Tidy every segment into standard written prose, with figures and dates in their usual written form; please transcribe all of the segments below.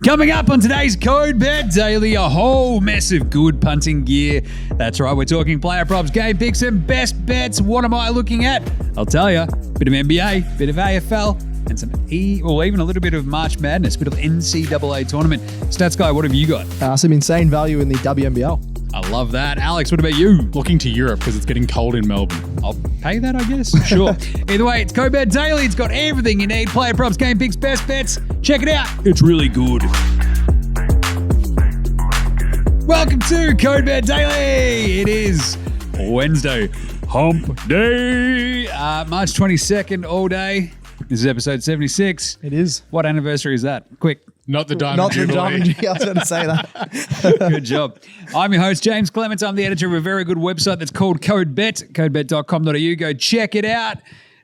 Coming up on today's Code Bet Daily, a whole mess of good punting gear. That's right, we're talking player props, game picks, and best bets. What am I looking at? I'll tell you. Bit of NBA, bit of AFL, and some even a little bit of March Madness, bit of NCAA tournament. Stats guy, what have you got? Some insane value in the WNBL. I love that. Alex, what about you? Looking to Europe because it's getting cold in Melbourne. I'll pay that, I guess. Sure. Either way, it's Code Bet Daily. It's got everything you need. Player props, game picks, best bets. Check it out. It's really good. Welcome to Code Bet Daily. It is Wednesday, Hump Day. March 22nd, all day. This is episode 76. It is. What anniversary is that? Quick. Not the Diamond Jubilee. I was going to say that. Good job. I'm your host, Jaymz Clements. I'm the editor of a very good website that's called Code Bet, codebet.com.au. Go check it out.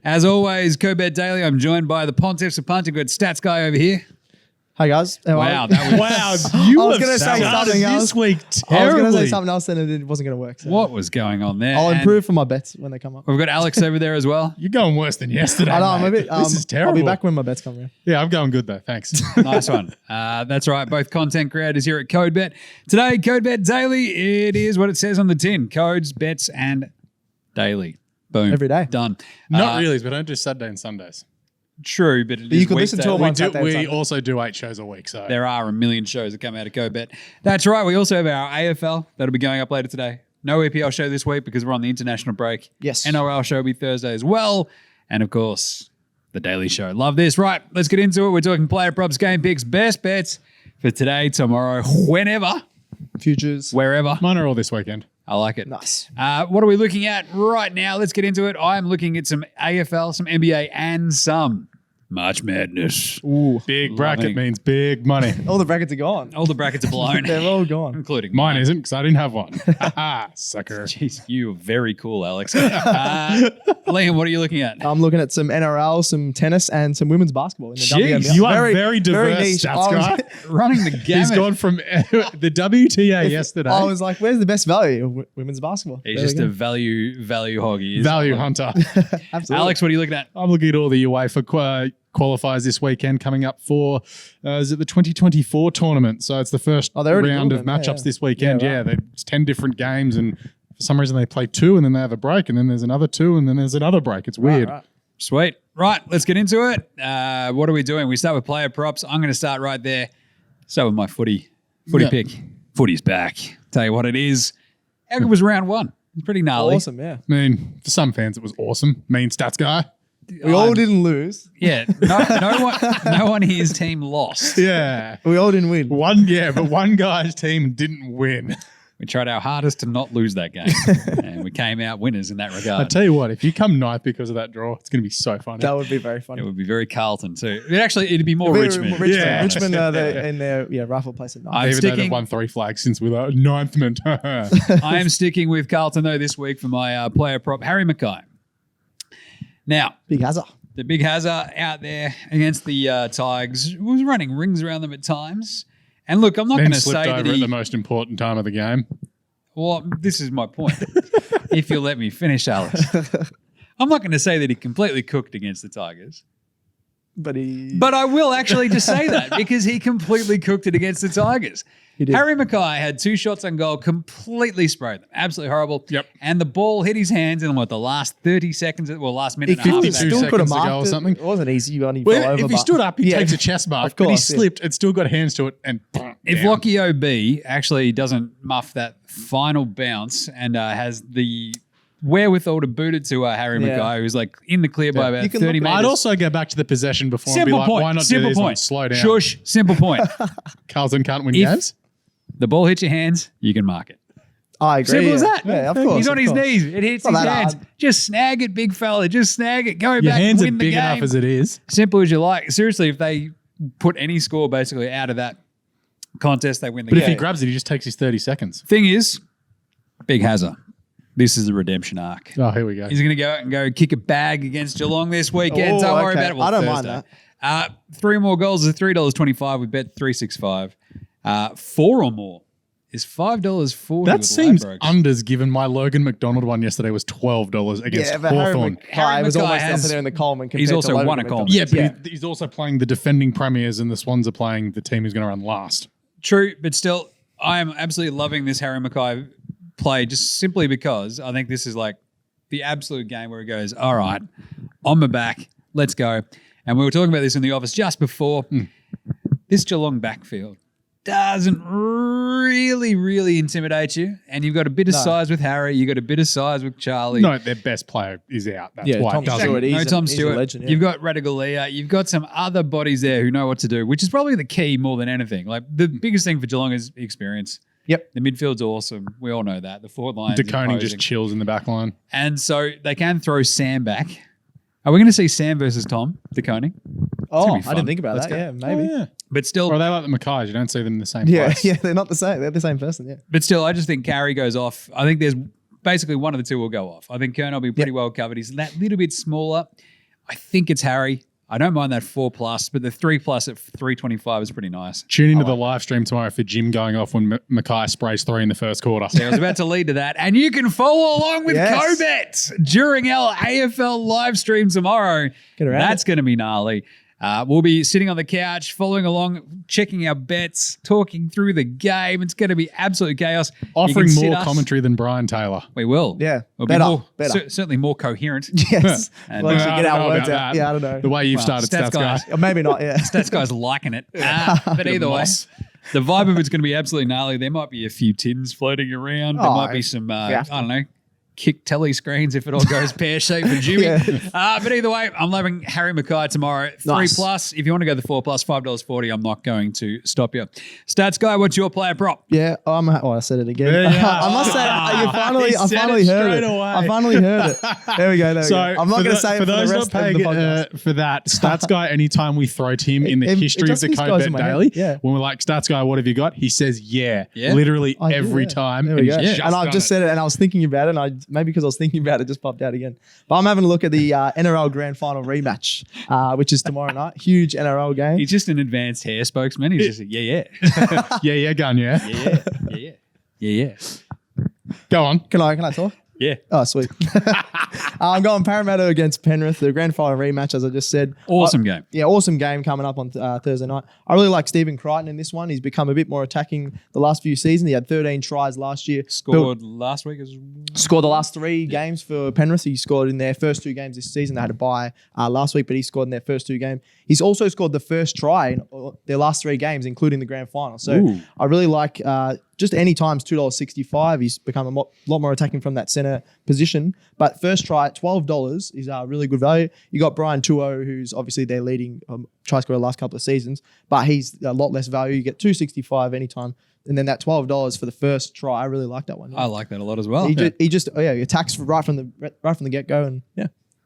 As always, Code Bet Daily. I'm joined by the Pontiffs of Punting. Good stats guy over here. Hi, guys. Wow, that was... You I was have going to say started something else. this week I was going to say terribly. something else and it wasn't going to work. So. What was going on there? I'll And improve for my bets when they come up. we've got Alex over there as well. You're going worse than yesterday. I know, I'm a mate. bit. This is terrible. I'll be back when my bets come around. Yeah, I'm going good though. Thanks. Nice one. That's right. Both content creators here at Code Bet. Today, Code Bet Daily. It is what it says on the tin. Codes, bets, and daily. Boom. Every day. Done. Not really, but I don't do Saturday and Sundays. True, but it you is could listen to weekday. them on Saturday and We Sunday. also do 8 shows a week. So There are a million shows that come out of Code Bet. That's right. We also have our AFL. That'll be going up later today. No EPL show this week because we're on the international break. Yes. NRL show will be Thursday as well. And of course, the Daily Show. Love this. Right, let's get into it. We're talking player props, game picks, best bets for today, tomorrow, whenever, Futures. wherever. mine are all this weekend. I like it. Nice. What are we looking at right now? Let's get into it. I'm looking at some AFL, some NBA, and some March Madness. Ooh. Big bracket Loving. means big money. All the brackets are gone. All the brackets are blown, They're all gone. including Mine isn't because I didn't have one. Sucker. Jeez, you are very cool, Alex. Liam, what are you looking at? I'm looking at some NRL, some tennis, and some women's basketball in the Jeez, WNBL. You are very diverse, niche. stats guy. Running the gamut. He's gone from the WTA yesterday. I was like, where's the best value? Women's basketball. He's There just we a go. value hoggy. Value hunter. Absolutely. Alex, what are you looking at? I'm looking at all the UEFA qualifiers this weekend coming up for is it the 2024 tournament? So it's the first Oh, they already round do of them. matchups Yeah. this weekend. Yeah, Yeah, right. it's 10 different games, and for some reason they play 2 and then they have a break, and then there's another 2 and then there's another break. It's weird. Right. Sweet. Right, let's get into it. What are we doing? We start with player props. I'm going to start right there. Start with my footy Yeah. pick. Footy's back. Tell you what it is. How good was round one? It's pretty gnarly. Awesome, yeah. I mean, for some fans it was awesome. Mean stats guy. We all didn't lose. Yeah, no one here's team lost. Yeah. We all didn't win. But one guy's team didn't win. We tried our hardest to not lose that game, and we came out winners in that I regard. tell you what, if you come ninth because of that draw, it's going to be so funny. That would be very funny. It would be very Carlton too. It'd be more Richmond. Yeah. Richmond in their rifle place at night. I'm Even though sticking- they've won 3 flags since we were ninthman. I am sticking with Carlton though this week for my player prop, Harry McKay. Now, Big hazard. the big hazard out there against the Tigers was running rings around them at times. And look, I'm not going Then to say slipped that over at the most important time of the game. Well, this is my point. If you'll let me finish, Alex. I'm not going to say that he completely cooked against the Tigers. But But I will actually just say that because he completely cooked it against the Tigers. He did. Harry McKay had 2 shots on goal, completely sprayed them. Absolutely horrible. Yep. And the ball hit his hands in the last 30 seconds, last minute If and a half. he of that Two still game. could have seconds ago marked or it. something. It wasn't easy when he Well, fell over. if he but- stood up, he Yeah. takes a chest mark. Of But he course, yeah. slipped. It still got hands to it. And If down. Lockie OB actually doesn't muff that final bounce and has the wherewithal to boot it to Harry Yeah. McKay, who's like in the clear by Yeah. about You can 30 look- metres. I'd also go back to the possession before and be Simple like, point. why not Simple do this one? point. Slow down. Shush. Simple point. Carlton can't win If- games. The ball hits your hands, you can mark it. I agree. Simple as yeah. that. Yeah, of course. He's on of his course. knees. It hits Not his that hands. hard. Just snag it, big fella. Just snag it. Go Your back. hands are win the big game. enough as it is. Simple as you like. Seriously, if they put any score basically out of that contest, they win the But game. if he grabs it, he just takes his 30 seconds. Thing is, big hazard. This is the redemption arc. Oh, here we go. He's going to go out and go kick a bag against Geelong this weekend. Oh, Don't worry okay. about it. Well, I don't mind Thursday. 3 more goals is $3.25. We bet $3.65. 4 or more is $5.40. That with seems Ladbrokes. unders given my Logan McDonald one yesterday was $12 against Yeah, but Harry Hawthorn. McKay was McKay almost has- up there in the Coleman. he's compared to also Logan won a McDonald. Yeah, but he's also playing the defending premiers and the Swans are playing the team who's going to run last. True, but still, I am absolutely loving this Harry McKay play just simply because I think this is like the absolute game where he goes, all right, on my back, let's go. And we were talking about this in the office just before. This Geelong backfield doesn't really intimidate you. And you've got a bit of size with Harry. You've got a bit of size with Charlie. No, their best player is out. That's Yeah, why Tom it doesn't. Stewart, No he's Tom he's a Stewart. legend, yeah. You've got Radigalia. You've got some other bodies there who know what to do, which is probably the key more than anything. Like the biggest thing for Geelong is experience. Yep. The midfield's awesome. We all know that. The forward line. DeConing just chills in the back line. And so they can throw Sam back. Are we going to see Sam versus Tom DeConing? Oh, gonna I be fun. didn't think about Let's that. go. Yeah, maybe. Oh, yeah. But still, Well, they like the Mackays. You don't see them in the same Yeah, place. yeah, they're not the same. They're the same person. Yeah. but still, I just think Carey goes off. I think there's basically one of the two will go off. I think Kern will be pretty well covered. He's that little bit smaller. I think it's Harry. I don't mind that 4+, but the 3+ at 325 is pretty nice. Tune into the live stream tomorrow for Jim going off when Mackay sprays 3 in the first quarter. I was about to lead to that. And you can follow along with Yes. Cobet during our AFL live stream tomorrow. Get around That's going to be gnarly. We'll be sitting on the couch, following along, checking our bets, talking through the game. It's going to be absolute chaos. You Offering can sit more us- commentary than Brian Taylor. We will. Yeah. We'll Better, be more, better. certainly more coherent. Yes. And- We'll actually I get don't our know words about out. that. Yeah, I don't know. The way you've Well, started, stats Stats guys. Guy. Or maybe not. Yeah. Stats guy's liking it. But either way, moss. the vibe of it's going to be absolutely gnarly. There might be a few tins floating around. There Oh, might be some, I have to. don't know, kick telly screens if it all goes pear-shaped for Jimmy. Yeah. But either way, I'm loving Harry McKay tomorrow. 3+. If you want to go the 4+, $5.40, I'm not going to stop you. Stats guy, what's your player prop? Yeah, I said it again. Yeah, yeah. I must say, He I said finally it heard straight it. away. I finally heard it. There we go. There we go. I'm not going to say it for the those rest not of the paying podcast. for that, Stats Guy, anytime we throw to him in the It history of just the goes Code in Bet my head. Daily, Yeah. when we're like, Stats Guy, what have you got? He says, yeah. Yeah. Literally I do, every yeah. time. There we and go. he's And I've done just it. said it, and I was thinking about it, and maybe because I was thinking about it, it just popped out again. But I'm having a look at the NRL Grand Final rematch, which is tomorrow night. Huge NRL game. He's just an advanced hair spokesman. He's just like, yeah. Yeah, gun, yeah. Yeah. Go on. Can I talk? Yeah. Oh, sweet. I'm going Parramatta against Penrith, the grand final rematch, as I just said. Awesome game. Yeah, awesome game coming up on Thursday night. I really like Stephen Crichton in this one. He's become a bit more attacking the last few seasons. He had 13 tries last year. Scored last week. Scored the last 3 games for Penrith. He scored in their first 2 games this season. They had a bye last week, but he scored in their first 2 games. He's also scored the first try in their last 3 games, including the grand final. So Ooh. I really like just any time's $2.65. He's become a lot more attacking from that center position. But first try at $12 is really good value. You got Brian Tuo, who's obviously their leading try scorer the last couple of seasons, but he's a lot less value. You get $2.65 anytime. And then that $12 for the first try, I really like that one. I like that a lot as well. He just attacks right from the get go, and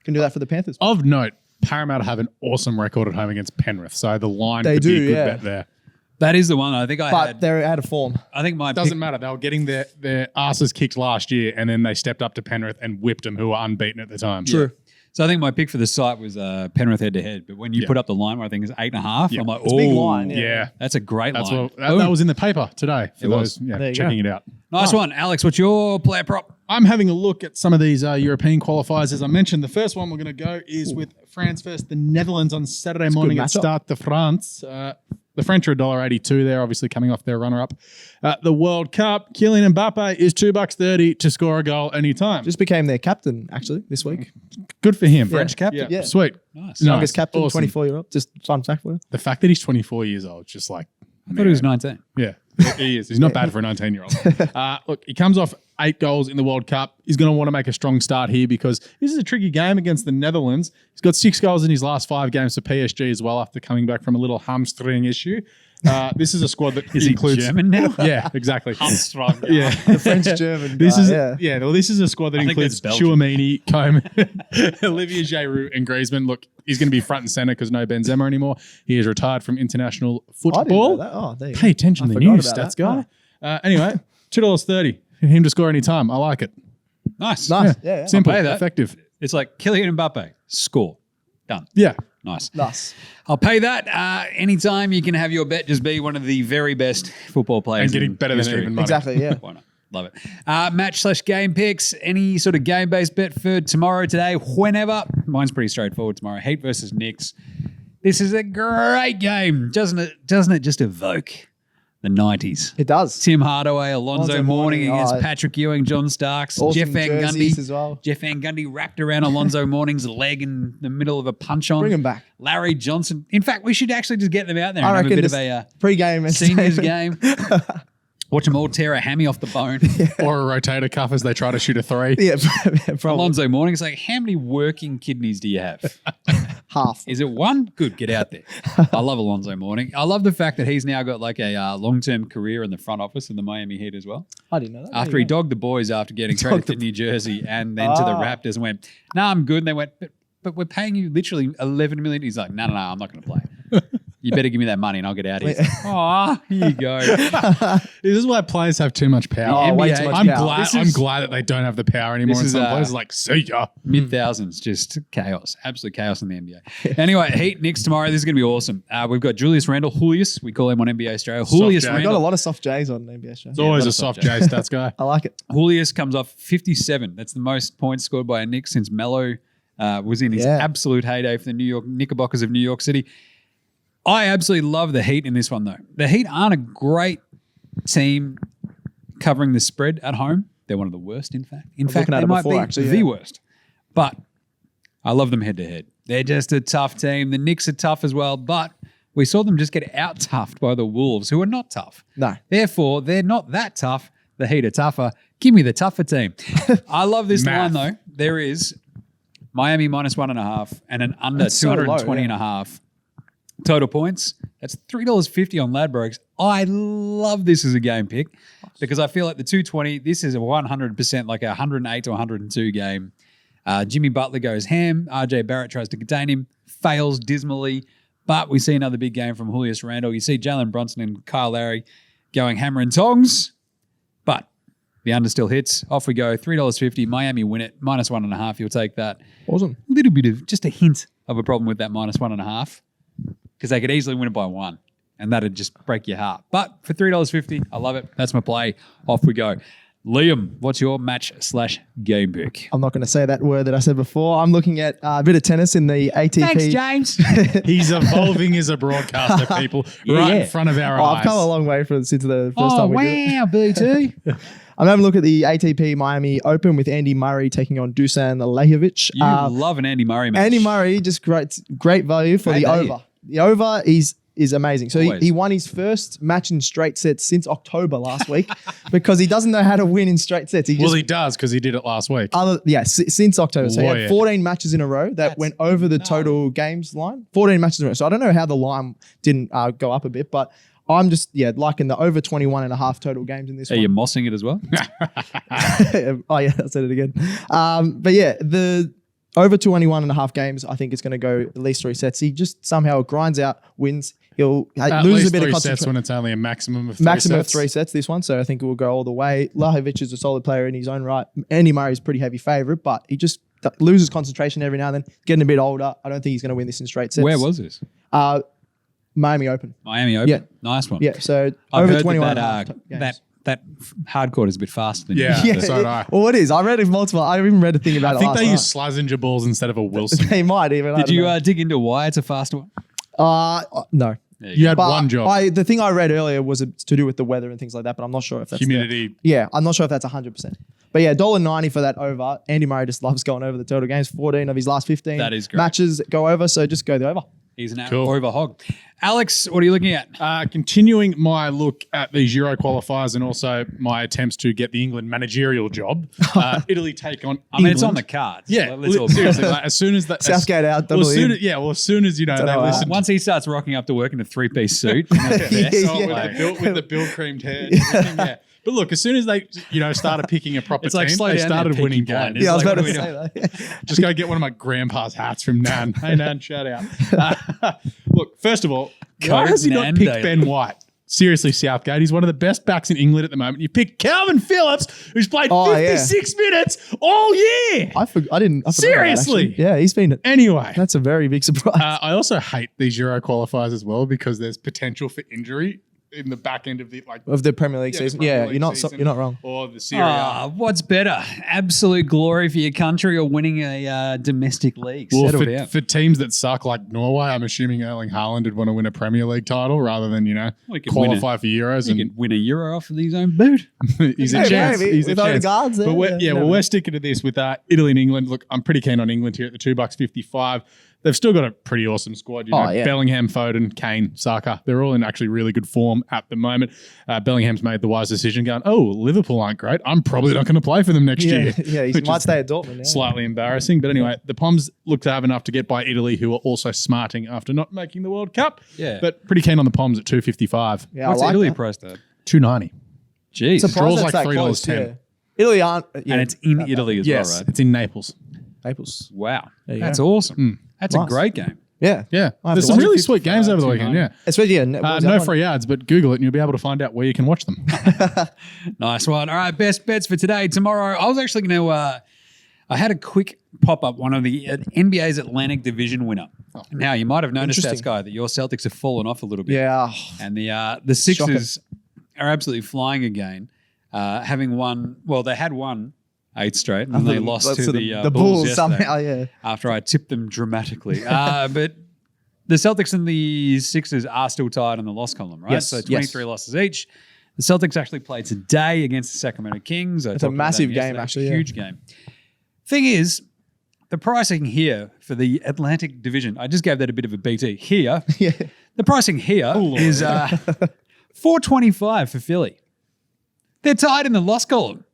can do that for the Panthers. Of note, Parramatta have an awesome record at home against Penrith, so the line They could be a do, good yeah. bet there. That is the one I think I But had. they're out of form. I think my Doesn't pick, matter. They were getting their asses kicked last year, and then they stepped up to Penrith and whipped them, who were unbeaten at the time. True. so I think my pick for the site was Penrith head to head. But when you put up the line where I think it's 8.5, I'm like, It's a big oh, line, Yeah. that's a great That's line. what that was in the paper today for It those was. There you checking go. it out. Nice one, Alex. What's your player prop? I'm having a look at some of these European qualifiers. As I mentioned, the first one we're going to go is with France versus the Netherlands on Saturday morning at matchup. Stade de France. The French are $1.82 there, obviously coming off their runner-up. The World Cup, Kylian Mbappe is $2.30 to score a goal anytime. Just became their captain, actually, this week. Good for him. French captain? Yeah. Sweet. Nice. Youngest captain, Awesome. 24-year-old. Just fun fact for you. The fact that he's 24 years old, just like, I thought he was 19. yeah, he is. He's not bad for a 19-year-old. Look, he comes off 8 goals in the World Cup. He's going to want to make a strong start here because this is a tricky game against the Netherlands. He's got 6 goals in his last 5 games for PSG as well after coming back from a little hamstring issue. This is a squad that Is includes he German now? Yeah, exactly. Strong. Yeah. French-German This guy, is yeah. Well, this is a squad that think includes that's Belgium. Chouameni, Coman, Olivier Giroud, and Griezmann. Look, he's going to be front and center because no Benzema anymore. He is retired from international I didn't know football. that. Oh, there you go. Pay attention to I the forgot news, about stats that. guy. Anyway, $2.30 for him to score any time. I like it. Nice. Nice. Yeah. Simple, I'll pay that. effective. It's like Kylian Mbappe, score. Done. Yeah. Nice. Nice. I'll pay that. Anytime you can have your bet just be one of the very best football players. And getting in better history. than even money. Exactly, yeah. Why not? Love it. Match/game picks. Any sort of game-based bet for tomorrow, today, whenever? Mine's pretty straightforward tomorrow. Heat versus Knicks. This is a great game. Doesn't it just evoke the 90s? It does. Tim Hardaway, Alonzo Mourning against oh. Patrick Ewing, John Starks, Awesome Jeff Van jerseys Gundy as well. Jeff Van Gundy wrapped around Alonzo Mourning's leg in the middle of a punch-on. Bring him back. Larry Johnson. In fact, we should actually just get them out there I and have a reckon bit of just a pre-game seniors game. Watch them all tear a hammy off the bone. Or a rotator cuff as they try to shoot a three. Yeah, probably. Alonzo Mourning's like, how many working kidneys do you have? Half. Is it one? Good, get out there. I love Alonzo Mourning. I love the fact that he's now got like a long-term career in the front office in the Miami Heat as well. I didn't know that. After he dogged the boys after getting traded to New Jersey and then to the Raptors and went, no, I'm good. And they went, but we're paying you literally $11 million. He's like, no, I'm not going to play. You better give me that money and I'll get out of here. Oh, here you go. This is why players have too much power. Oh, way NBA, too much I'm power. glad that they don't have the power anymore. This In is, some places, like, see ya. Mid-thousands, just chaos. Absolute chaos in the NBA. Anyway, Heat Knicks tomorrow. This is going to be awesome. We've got Julius Randle, Julius. We call him on NBA Australia. Julius J. I got a Randle. lot of soft J's on NBA show. It's always a soft J stats guy. I like it. Julius comes off 57. That's the most points scored by a Knicks since Melo was in his absolute heyday for the New York Knickerbockers of New York City. I absolutely love the Heat in this one, though. The Heat aren't a great team covering the spread at home. They're one of the worst, in fact. In fact, they might be the worst. But I love them head-to-head. They're just a tough team. The Knicks are tough as well, but we saw them just get out-toughed by the Wolves, who are not tough. No. Therefore, they're not that tough. The Heat are tougher. Give me the tougher team. I love this line, though. There is Miami -1.5 and an under That's so 220 low, and a half. Total points, that's $3.50 on Ladbrokes. I love this as a game pick because I feel like the 220, this is a 100% like a 108 to 102 game. Jimmy Butler goes ham. RJ Barrett tries to contain him, fails dismally. But we see another big game from Julius Randle. You see Jalen Brunson and Kyle Lowry going hammer and tongs. But the under still hits. Off we go. $3.50. Miami win it. -1.5. You'll take that. Awesome. A little bit of just a hint of a problem with that -1.5. Because they could easily win it by 1, and that'd just break your heart. But for $3.50, I love it. That's my play. Off we go. Liam, what's your match/game pick? I'm not going to say that word that I said before. I'm looking at a bit of tennis in the ATP. Thanks, James. He's evolving as a broadcaster, people, in front of our eyes. I've come a long way since the first time we did it. wow, BT. I'm having a look at the ATP Miami Open with Andy Murray taking on Dusan Lajovic. You love an Andy Murray match. Andy Murray, just great value for the over. The over is amazing. So he won his first match in straight sets since October last week because he doesn't know how to win in straight sets. He does because he did it last week. Since October. So he had 14 matches in a row that went over the total games line. 14 matches in a row. So I don't know how the line didn't go up a bit, but I'm just liking the over 21.5 total games in this one. Are you mossing it as well? Oh yeah, I said it again. But yeah, the over 21.5 games, I think it's going to go at least 3 sets. He just somehow grinds out, wins. He'll lose a bit of concentration. Sets when it's only a maximum of 3 Maximum sets. of 3 sets this one, so I think it will go all the way. Lajovic is a solid player in his own right. Andy Murray's a pretty heavy favourite, but he just loses concentration every now and then. Getting a bit older. I don't think he's going to win this in straight sets. Where was this? Miami Open. Miami Open. Yeah. Nice one. Yeah, so I've over heard 21.5 games. that hard court is a bit faster than Yeah. you. So did I. Well, it is. I read it multiple. I even read a thing about I it think last they night. use Slazenger balls instead of a Wilson. They might even. Did you dig into why it's a faster one? No. You had one job. The thing I read earlier was to do with the weather and things like that, but I'm not sure if that's Humidity. I'm not sure if that's 100%. But yeah, $1.90 for that over. Andy Murray just loves going over the total games. 14 of his last 15 That is great. matches go over, so just go the over. He's an Cool. over hog. Alex, what are you looking at? Continuing my look at these Euro qualifiers and also my attempts to get the England managerial job. Italy take on I mean, it's England. on the cards. Yeah, Let's all be seriously. honest. Like, as soon as that Southgate out, well, Donnelly in. as soon as they listen. Once he starts rocking up to work in a 3-piece suit, With the bill creamed hair. And everything, yeah. But look, as soon as they started picking a proper it's like team, slow they down started there, winning Peaky games. Blinders. Yeah, I was Like, about what to are we say that. Just go get one of my grandpa's hats from Nan. Hey, Nan, shout out. Look, first of all, why Code has he not Nan picked Daily. Ben White? Seriously, Southgate, he's one of the best backs in England at the moment. You pick Calvin Phillips, who's played 56 minutes all year. I forgot that, Seriously. actually. Yeah, he's been. Anyway. That's a very big surprise. I also hate these Euro qualifiers as well because there's potential for injury in the back end of the Premier League season. Premier League you're not season, you're not wrong. Or the Serie A. What's better? Absolute glory for your country or winning a domestic league? Well, Settle down. for teams that suck like Norway, I'm assuming Erling Haaland would want to win a Premier League title rather than, qualify for Euros. He could win a Euro off of his own boot. He's a chance. Maybe. He's a Without the chance. guards there. But we're sticking to this with Italy and England. Look, I'm pretty keen on England here at the $2.55. They've still got a pretty awesome squad. Bellingham, Foden, Kane, Saka. They're all in actually really good form at the moment. Bellingham's made the wise decision going, Liverpool aren't great. I'm probably not going to play for them next year. Yeah, he might stay at Dortmund. Yeah. Slightly embarrassing. But anyway, the Poms look to have enough to get by Italy, who are also smarting after not making the World Cup. Yeah. But pretty keen on the Poms at $2.55. Yeah, What's I like Italy that. priced at? $2.90. Jeez. Surprised Draws that's like that close, $3.10. yeah. Italy aren't. Yeah, And it's in Italy as Yes, well, right? it's in Naples. Naples. Wow. There you That's go. awesome. That's a Nice. great game. Yeah. Yeah. I have There's to some watch really it. sweet games over the weekend, yeah. Especially, No free ads, but Google it and you'll be able to find out where you can watch them. Nice one. All right, best bets for today. Tomorrow, I was actually going to, I had a quick pop-up, one of the NBA's Atlantic Division winner. Now, you might have noticed that, Sky, that your Celtics have fallen off a little bit. Yeah. And the Sixers are absolutely flying again, having won, well, they had won 8 straight, and they lost to the Bulls yesterday somehow, yeah. after I tipped them dramatically. But the Celtics and the Sixers are still tied on the loss column, right? Yes, So 23 losses each. The Celtics actually play today against the Sacramento Kings. It's a massive game, actually. Huge game. Thing is, the pricing here for the Atlantic Division, I just gave that a bit of a BT. Here, the pricing here is $4.25 for Philly. They're tied in the loss column.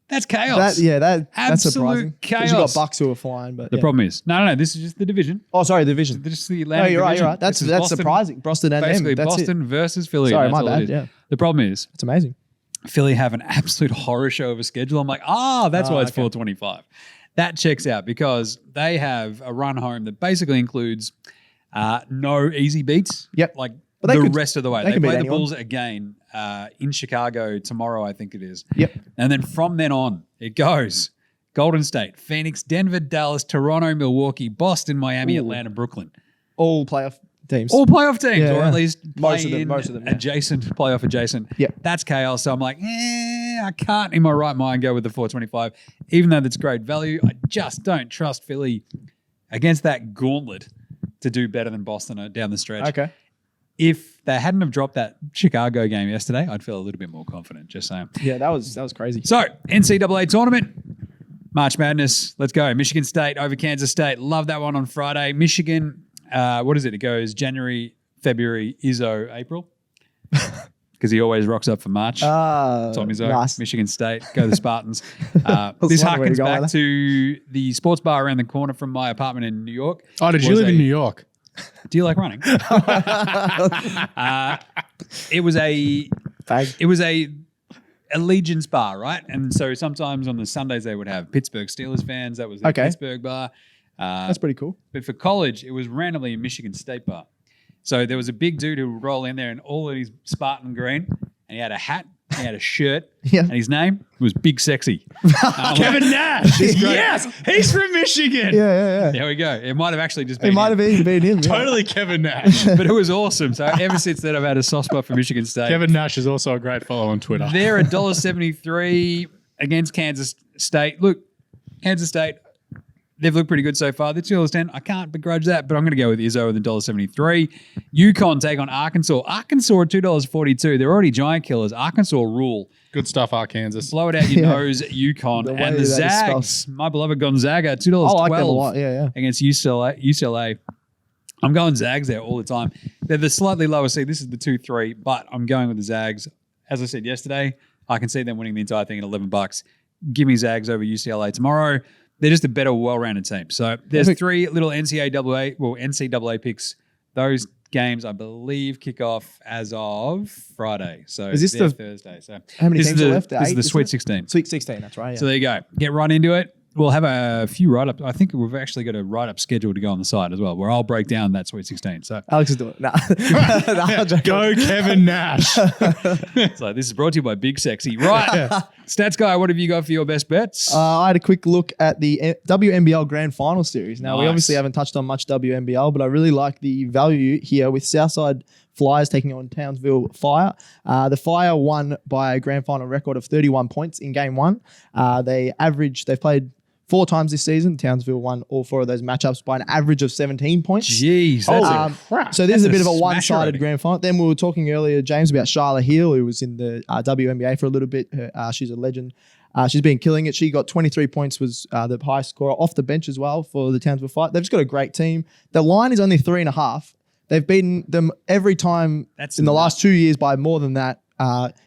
That's chaos. That's Absolute surprising. chaos. You got Bucks who are flying, but The problem is, no, this is just the division. Oh, sorry, the division. This is the No, Atlantic you're right. Division. You're right. That's This is Boston, surprising. Boston and basically them. That's Boston versus Philly. Sorry, That's my all it bad. is. Yeah, The problem is, it's amazing. Philly have an absolute horror show of a schedule. I'm like, that's why it's okay. $4.25. That checks out because they have a run home that basically includes no easy beats. Yep. Like But the they could- rest of the way. they They can beat play the anyone. Bulls again in Chicago tomorrow, I think it is. Yep. And then from then on, it goes Golden State, Phoenix, Denver, Dallas, Toronto, Milwaukee, Boston, Miami, Atlanta, Brooklyn. All playoff teams. All playoff teams, Yeah, or yeah. at least Most of play-in them, yeah. adjacent, playoff adjacent. Yep. That's chaos. So I'm like, I can't in my right mind go with the 425, even though that's great value. I just don't trust Philly against that gauntlet to do better than Boston down the stretch. Okay. If they hadn't have dropped that Chicago game yesterday, I'd feel a little bit more confident, just saying. Yeah, that was crazy. So, NCAA tournament, March Madness. Let's go. Michigan State over Kansas State. Love that one on Friday. Michigan, what is it? It goes January, February, Izzo, April. Because he always rocks up for March. Tom Izzo, nice. Michigan State. Go the Spartans. This wondering where harkens to go back with to the sports bar around the corner from my apartment in New York. Oh, did you live in New York? Do you like running? It was a Fag. It was a Allegiance bar, right? And so sometimes on the Sundays they would have Pittsburgh Steelers fans. That was the Okay. Pittsburgh bar. That's pretty cool. But for college, it was randomly a Michigan State bar. So there was a big dude who would roll in there in all of his Spartan green, and he had a hat, he had a shirt, Yeah. and his name was Big Sexy. Kevin Nash. Yes, he's from Michigan. Yeah. There we go. It might have actually just been It might have been him. Yeah. Totally Kevin Nash. but it was awesome. So ever since then, I've had a soft spot for Michigan State. Kevin Nash is also a great follow on Twitter. They're $1.73 against Kansas State. Look, Kansas State, they've looked pretty good so far. They're $2.10. I can't begrudge that, but I'm going to go with Izzo with $1.73. UConn take on Arkansas. Arkansas at $2.42. They're already giant killers. Arkansas rule. Good stuff, Arkansas. Blow it out your nose, UConn. The way And the that is Zags, spelled. my beloved Gonzaga, at I like them a $2.12 lot. Yeah. against UCLA. I'm going Zags there all the time. They're the slightly lower seed. This is the 2-3, but I'm going with the Zags. As I said yesterday, I can see them winning the entire thing at $11. Give me Zags over UCLA tomorrow. They're just a better, well-rounded team. So there's three little NCAA picks. Those games, I believe, kick off as of Friday. So Is this they're the- Thursday? So How many this teams is are the, left? This is 8, the isn't Sweet it? 16. Sweet 16. That's right. Yeah. So there you go. Get right into it. we'll have a few write-ups. I think we've actually got a write-up schedule to go on the site as well, where I'll break down that Sweet 16. So Alex is doing it. Nah. Go Kevin Nash. So this is brought to you by Big Sexy. Right. Stats guy, what have you got for your best bets? I had a quick look at the WNBL Grand Final Series. Now, we Nice. obviously haven't touched on much WNBL, but I really like the value here with Southside Flyers taking on Townsville Fire. The Fire won by a grand final record of 31 points in game one. They've played 4 times this season. Townsville won all 4 of those matchups by an average of 17 points. Jeez, that's crap. So this is a bit of a smasher one-sided rating. grand final. Then we were talking earlier, James, about Charlotte Hill, who was in the WNBA for a little bit. She's a legend. She's been killing it. She got 23 points, was the highest scorer off the bench as well for the Townsville Fire. They've just got a great team. The line is only 3.5. They've beaten them every time in the last 2 years by more than that,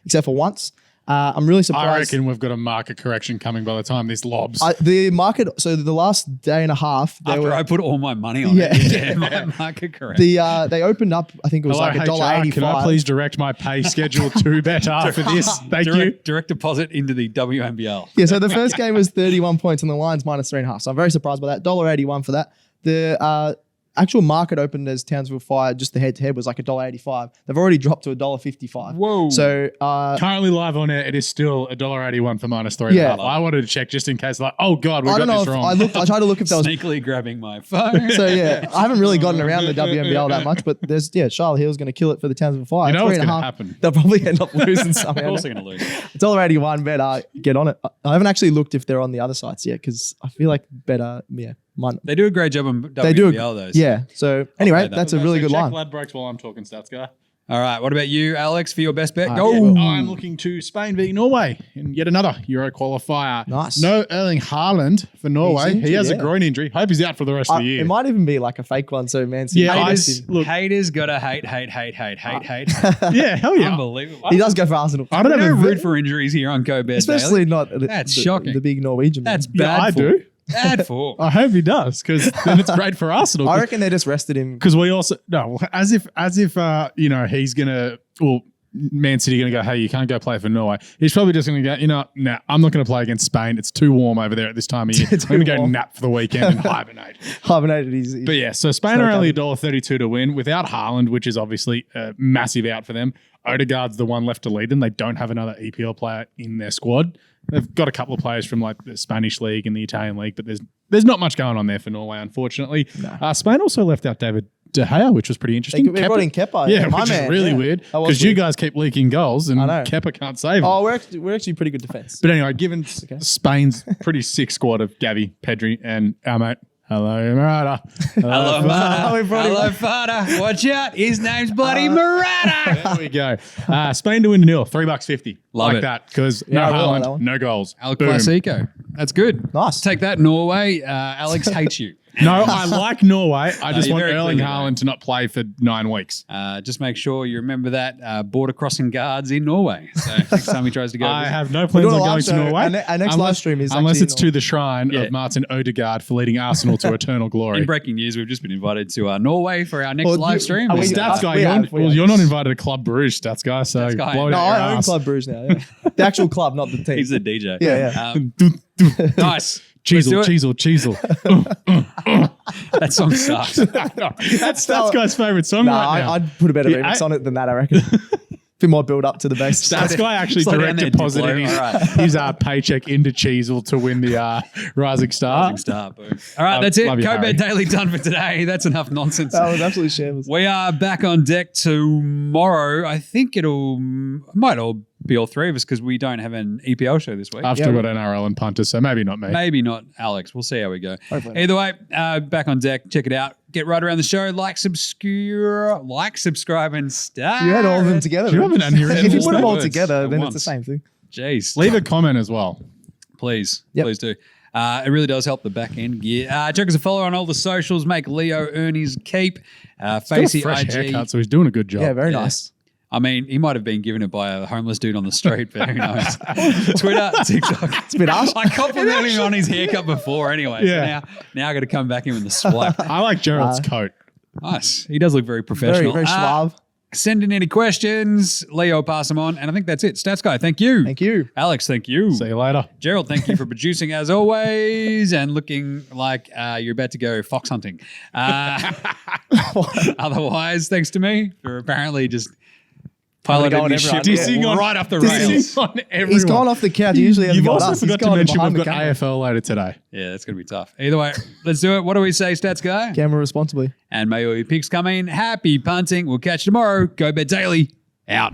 except for once. I'm really surprised. I reckon we've got a market correction coming by the time this lobs. The market, so the last day and a half, after I put all my money on it. Yeah, my market correct. they opened up, I think it was Hello, like HR, $1.85. can I please direct my pay schedule to better for this? Thank you. Direct deposit into the WNBL. Yeah, so the first game was 31 points and the line's minus 3.5. So I'm very surprised by that. $1.81 for that. The actual market opened as Townsville Fire, just the head-to-head was like $1.85. They've already dropped to $1.55. Whoa. So Currently live on air, it is still $1.81 for minus 3.5. Yeah. I wanted to check just in case, like, oh God, we I got don't know this if wrong. I tried to look if there was. Sneakily grabbing my phone. So yeah, I haven't really gotten around the WNBL that much, but Charlotte Hill's going to kill it for the Townsville Fire. You know what's 3.5. gonna happen. They'll probably end up losing Of somehow. course they're going to lose. $1.81 bet. Get on it. I haven't actually looked if they're on the other sites yet because I feel like better. Yeah, They do a great job on WNBL, they do. though. Yeah. So anyway, that. that's a really good check line. Ladbrokes while I'm talking stats, guy. All right. What about you, Alex, for your best bet? Yeah, Go. I'm looking to Spain v Norway in yet another Euro qualifier. Nice. No Erling Haaland for Norway. He's He has a injured, groin injury. Hope he's out for the rest of the year. It might even be like a fake one. So Man City. Yeah, haters. look. Haters gotta hate. Yeah, hell yeah. Unbelievable. He does go for Arsenal. I don't We have don't a root for injuries here on Go Bet Especially Daily. not That's shocking. the big Norwegian. That's man. bad. I form. do. Bad form. I hope he does, because then it's great for Arsenal. I reckon they just rested him. Because we also as if he's gonna Man City gonna go, hey, you can't go play for Norway. He's probably just gonna go, nah, I'm not gonna play against Spain. It's too warm over there at this time of year. I'm gonna go warm. nap for the weekend and hibernate. Hibernated. He's But yeah, so Spain are only $1.32 to win without Haaland, which is obviously a massive out for them. Odegaard's the one left to lead them. They don't have another EPL player in their squad. They've got a couple of players from like the Spanish league and the Italian league, but there's not much going on there for Norway, unfortunately. No. Spain also left out David De Gea, which was pretty interesting. They brought in Kepa. Yeah, my which man. is really Yeah. weird That was because you weird. guys keep leaking goals and I know. Kepa can't save them. Oh, we're actually pretty good defense. But anyway, given Spain's pretty sick squad of Gavi, Pedri, and our mate, hello, Murata. Hello, we brought him Hello, up. Fada. Watch out. His name's bloody Murata. There we go. Spain to win $0, $3.50. Love like it. that because Yeah, I no really like that Haaland, one. no goals. El Boom. Clasico. That's good. Nice. Take that, Norway. Alex hates you. No, I like Norway. I just you're want very Erling clear, Haaland to not play for 9 weeks. Just make sure you remember that border crossing guards in Norway. So next time he tries to go, I visit. have no plans doing on a going live to show. Norway. Our next live stream is unless actually it's in to the shrine Yeah. of Martin Odegaard for leading Arsenal to eternal glory. In breaking news, we've just been invited to Norway for our next Well, live you- stream. are we- Stats guy, we you're, have. you're not invited to Club Bruges, Stats guy. So Stats guy. blow No, your I own ass. Club Bruges now. Yeah. The actual club, not the team. He's the DJ. Yeah, Nice. Cheezel, Let's do it. Cheezel. That song sucks. That's Stats guy's favorite song Nah, right now. I'd put a better Yeah, remix on it than that, I reckon. Bit more build up to the bass. Stats guy actually Slow down direct there, deposited Diplo. his, All right. his paycheck into Cheezel to win the Rising Star. Rising star, boom. All right, that's it. Love you, Go Harry. Bet Daily done for today. That's enough nonsense. That was absolutely shambles. We are back on deck tomorrow. I think might all be all three of us because we don't have an EPL show this week. I've still got NRL and punters, so maybe not me. Maybe not Alex. We'll see how we go. Hopefully. Either way, back on deck. Check it out. Get right around the show. Like, subscribe, and start. You had all of them together. Do you have an aneurysm? If you put them all Words together, at then once. it's the same thing. Jeez. Leave a comment as well. Please. Yep. Please do. It really does help the back end gear. Check us a follow on all the socials. Make Leo earn his keep. Got a Facey fresh IG. haircut, so he's doing a good job. Yeah, very Yeah. nice. I mean, he might have been given it by a homeless dude on the street, but who knows? Twitter, TikTok. It's a bit harsh. I complimented him on his haircut before anyway. Yeah. So now I got to come back in with the swag. I like Gerald's coat. Nice. He does look very professional. Very, very suave. Send in any questions. Leo, pass them on. And I think that's it. Stats Guy, thank you. Thank you. Alex, thank you. See you later. Gerald, thank you for producing as always and looking like you're about to go fox hunting. Otherwise, thanks to me for apparently just piloting on this ship everyone. Yeah. right off the rails. On everyone. He's gone off the couch. He usually hasn't You've got also us. He's forgot to gone mention behind we've the got camera. AFL later today. Yeah, that's going to be tough. Either way, let's do it. What do we say, Stats Guy? Camera responsibly. And may all your picks come in. Happy punting. We'll catch you tomorrow. Go Bet Daily. Out.